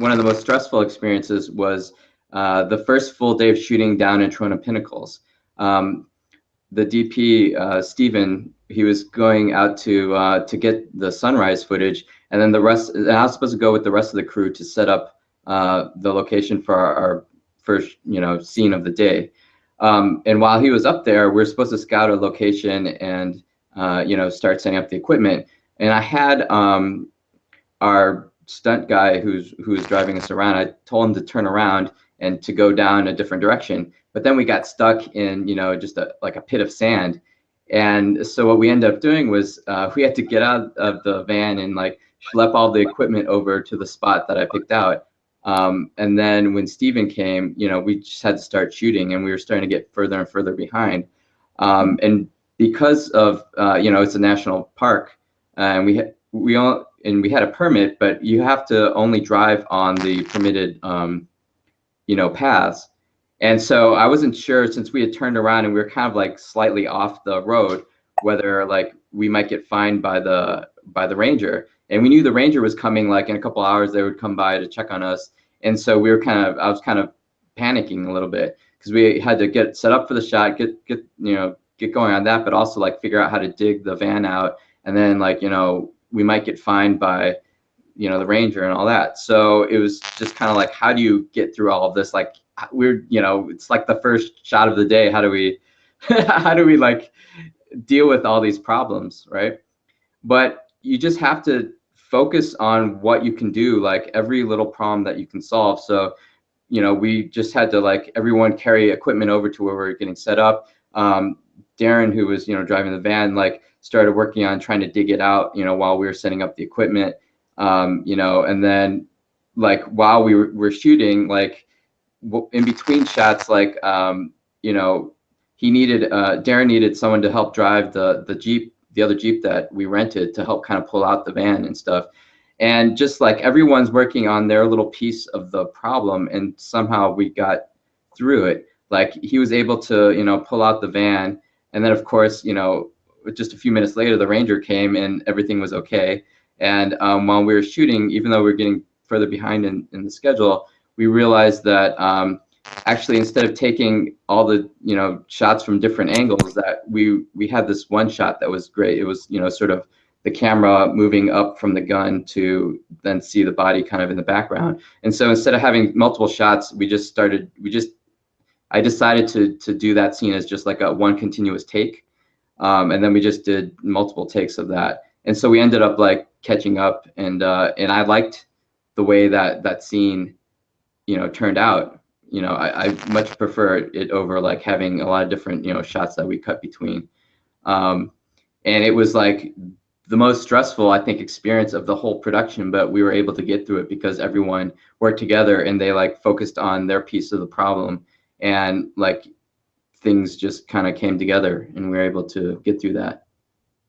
one of the most stressful experiences was the first full day of shooting down in Trona Pinnacles. The DP, Steven, he was going out to get the sunrise footage, and then and I was supposed to go with the rest of the crew to set up the location for our first, scene of the day. And while he was up there, we were supposed to scout a location and, start setting up the equipment. And I had our stunt guy who was driving us around, I told him to turn around and to go down a different direction. But then we got stuck in, just like a pit of sand. And so what we ended up doing was we had to get out of the van and like schlep all the equipment over to the spot that I picked out. And then when Steven came, we just had to start shooting, and we were starting to get further and further behind. And because of, it's a national park, and we had a permit, but you have to only drive on the permitted, paths. And so I wasn't sure, since we had turned around and we were kind of like slightly off the road, whether like we might get fined by the ranger. And we knew the ranger was coming, like in a couple hours they would come by to check on us. And so I was kind of panicking a little bit, because we had to get set up for the shot, get going on that, but also like figure out how to dig the van out. And then like, we might get fined by, the ranger and all that. So it was just kind of like, how do you get through all of this? Like it's like the first shot of the day. How do we, how do we like deal with all these problems, right? But you just have to focus on what you can do, like every little problem that you can solve. So, we just had to like everyone carry equipment over to where we were getting set up. Darren, who was, driving the van, like started working on trying to dig it out, while we were setting up the equipment. And then like while we were shooting, like in between shots, like, he needed, Darren needed someone to help drive the Jeep, the other Jeep that we rented, to help kind of pull out the van and stuff. And just like everyone's working on their little piece of the problem, and somehow we got through it. Like he was able to, pull out the van. And then of course, just a few minutes later, the ranger came and everything was okay. And while we were shooting, even though we were getting further behind in the schedule, we realized that actually, instead of taking all the shots from different angles, that we had this one shot that was great. It was sort of the camera moving up from the gun to then see the body kind of in the background. And so instead of having multiple shots, I decided to do that scene as just like a one continuous take. And then we just did multiple takes of that. And so we ended up like catching up, and I liked the way that scene, turned out. I much prefer it over like having a lot of different, shots that we cut between. And it was like the most stressful, I think, experience of the whole production, but we were able to get through it because everyone worked together and they like focused on their piece of the problem, and like things just kind of came together and we were able to get through that.